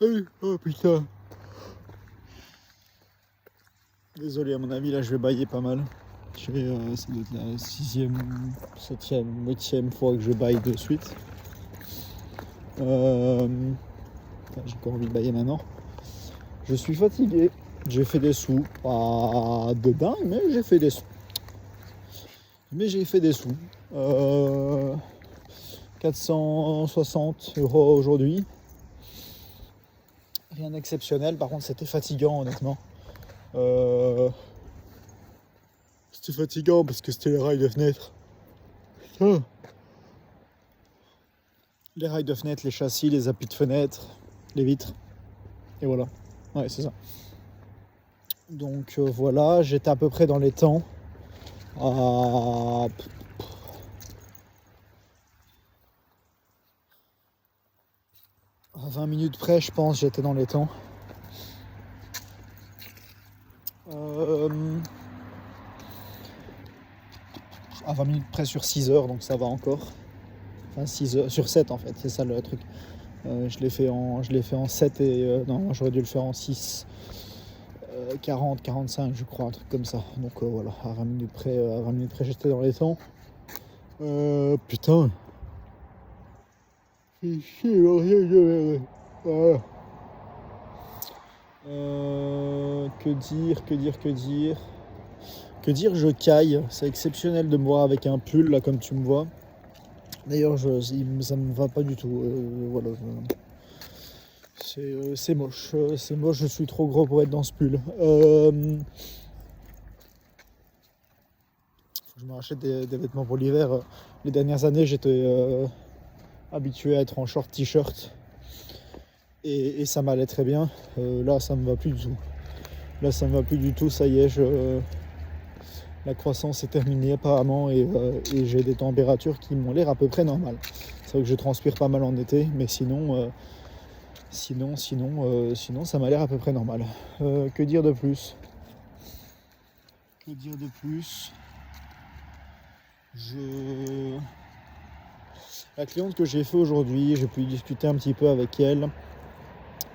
Oh putain. Désolé, à mon avis, là je vais bailler pas mal. Ça doit être la 6e, 7e, 8e fois que je baille de suite. J'ai pas envie de bailler maintenant. Je suis fatigué. J'ai fait des sous. Pas de dingue, mais j'ai fait des sous. J'ai fait des sous. 460 € aujourd'hui. Rien d'exceptionnel. Par contre, c'était fatigant, honnêtement. C'était fatigant parce que c'était les rails de fenêtre. Ah. Les rails de fenêtre, les châssis, les appuis de fenêtre, les vitres. Et voilà. Ouais, c'est ça. Donc voilà, j'étais à peu près dans les temps. À 20 minutes près, je pense, j'étais dans les temps. À 20 minutes près sur 6 heures, donc ça va encore. Enfin 6 heures, sur 7 en fait, c'est ça le truc. Je l'ai fait en 7 et non, j'aurais dû le faire en 6. 40, 45 je crois, un truc comme ça. Donc voilà, à 20 minutes près j'étais dans les temps. Putain. C'est chier, voilà. Que dire, je caille. C'est exceptionnel de me voir avec un pull là comme tu me vois. D'ailleurs ça me va pas du tout. Voilà. C'est moche. C'est moche, je suis trop gros pour être dans ce pull. Faut que je me rachète des vêtements pour l'hiver. Les dernières années j'étais habitué à être en short t-shirt. Et ça m'allait très bien. Là ça me va plus du tout. Ça y est, la croissance est terminée apparemment et j'ai des températures qui m'ont l'air à peu près normales. C'est vrai que je transpire pas mal en été, mais sinon ça m'a l'air à peu près normal. Que dire de plus? La cliente que j'ai fait aujourd'hui, j'ai pu discuter un petit peu avec elle.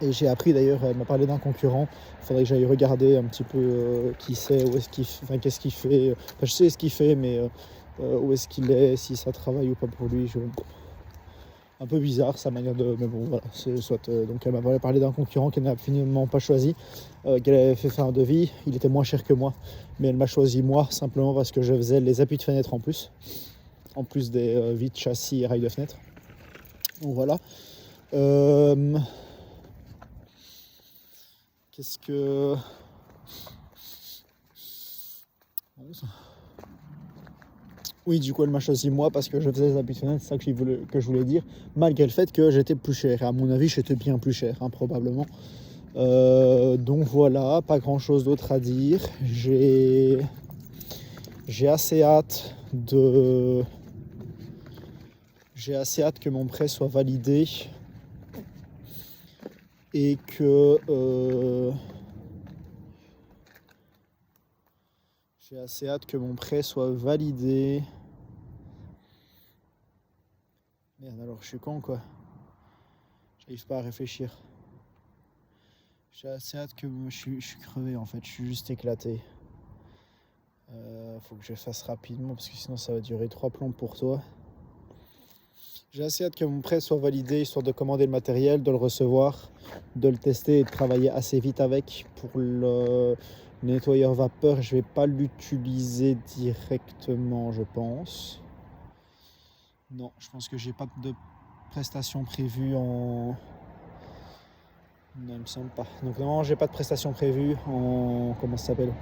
Et j'ai appris d'ailleurs, elle m'a parlé d'un concurrent. Il faudrait que j'aille regarder un petit peu qui c'est, où est-ce qu'il, enfin, qu'est-ce qu'il fait. Enfin, je sais ce qu'il fait, mais où est-ce qu'il est, si ça travaille ou pas pour lui. Un peu bizarre sa manière de. Mais bon, voilà, c'est soit. Donc elle m'a parlé d'un concurrent qu'elle n'a finalement pas choisi, qu'elle avait fait faire un devis. Il était moins cher que moi, mais elle m'a choisi moi simplement parce que je faisais les appuis de fenêtre en plus des vitres, châssis et rails de fenêtre. Donc voilà. Qu'est-ce que... Oui, du coup, elle m'a choisi moi parce que je faisais les appuis de fenêtre, c'est ça que je voulais dire. Malgré le fait que j'étais plus cher. Et à mon avis, j'étais bien plus cher, hein, probablement. Donc voilà, pas grand-chose d'autre à dire. J'ai assez hâte que mon prêt soit validé. Et que... J'ai assez hâte que mon prêt soit validé. Merde, alors je suis con quoi. J'arrive pas à réfléchir. J'ai assez hâte que... Je suis crevé en fait, je suis juste éclaté. Faut que je fasse rapidement parce que sinon ça va durer 3 plombs pour toi. J'ai assez hâte que mon prêt soit validé, histoire de commander le matériel, de le recevoir, de le tester et de travailler assez vite avec. Pour le nettoyeur vapeur, je vais pas l'utiliser directement, je pense. Non, je pense que j'ai pas de prestation prévue en... Non, il me semble pas. Donc non, j'ai pas de prestation prévue en... Comment ça s'appelle ?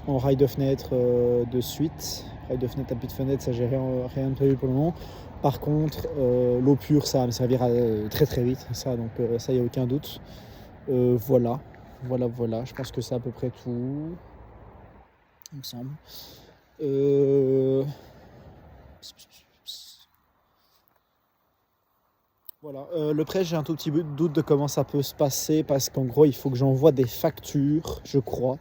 En rail de fenêtre de suite. Rail de fenêtre, tapis de fenêtre, ça j'ai rien de prévu pour le moment. Par contre, l'eau pure, ça va me servir très très vite. Ça, donc ça, il n'y a aucun doute. Voilà. Je pense que c'est à peu près tout. Il me semble. Voilà. Le prêt, j'ai un tout petit doute de comment ça peut se passer parce qu'en gros, il faut que j'envoie des factures, je crois.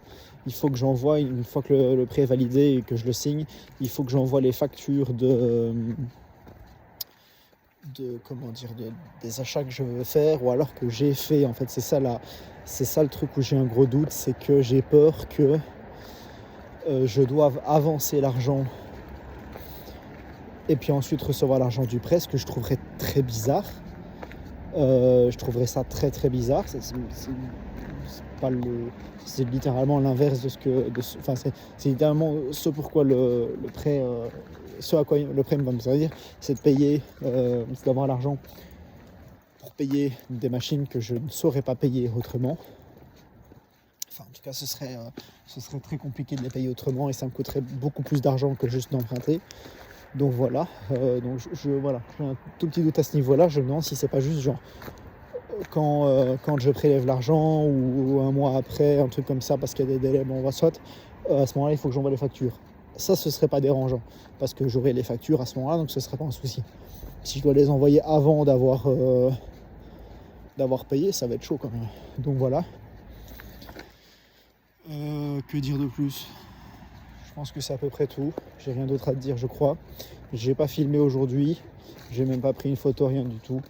Il faut que j'envoie, une fois que le prêt est validé et que je le signe, il faut que j'envoie les factures comment dire, des achats que je veux faire ou alors que j'ai fait. En fait, c'est ça le truc où j'ai un gros doute, c'est que j'ai peur que je doive avancer l'argent et puis ensuite recevoir l'argent du prêt, ce que je trouverais très bizarre. Je trouverais ça très très bizarre. C'est littéralement l'inverse de ce que... c'est littéralement ce pourquoi le prêt... ce à quoi le prêt va me servir, c'est de payer, c'est d'avoir l'argent pour payer des machines que je ne saurais pas payer autrement. Enfin, en tout cas, ce serait très compliqué de les payer autrement et ça me coûterait beaucoup plus d'argent que juste d'emprunter. Donc voilà, donc voilà, j'ai un tout petit doute à ce niveau-là. Je me demande si c'est pas juste genre quand je prélève l'argent ou un mois après, un truc comme ça, parce qu'il y a des délais, bon, on va soit à ce moment-là, il faut que j'envoie les factures. Ça, ce serait pas dérangeant parce que j'aurai les factures à ce moment-là, donc ce serait pas un souci. Si je dois les envoyer avant d'avoir payé, ça va être chaud quand même. Donc voilà. Que dire de plus ? Je pense que c'est à peu près tout. J'ai rien d'autre à te dire, je crois. J'ai pas filmé aujourd'hui. J'ai même pas pris une photo, rien du tout.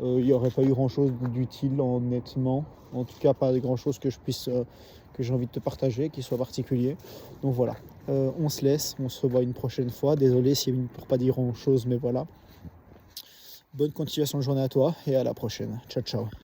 Il n'y aurait pas eu grand chose d'utile, honnêtement. En tout cas, pas grand chose que j'ai envie de te partager, qui soit particulier. Donc voilà. On se laisse. On se revoit une prochaine fois. Désolé pour pas dire grand chose, mais voilà. Bonne continuation de journée à toi et à la prochaine. Ciao, ciao.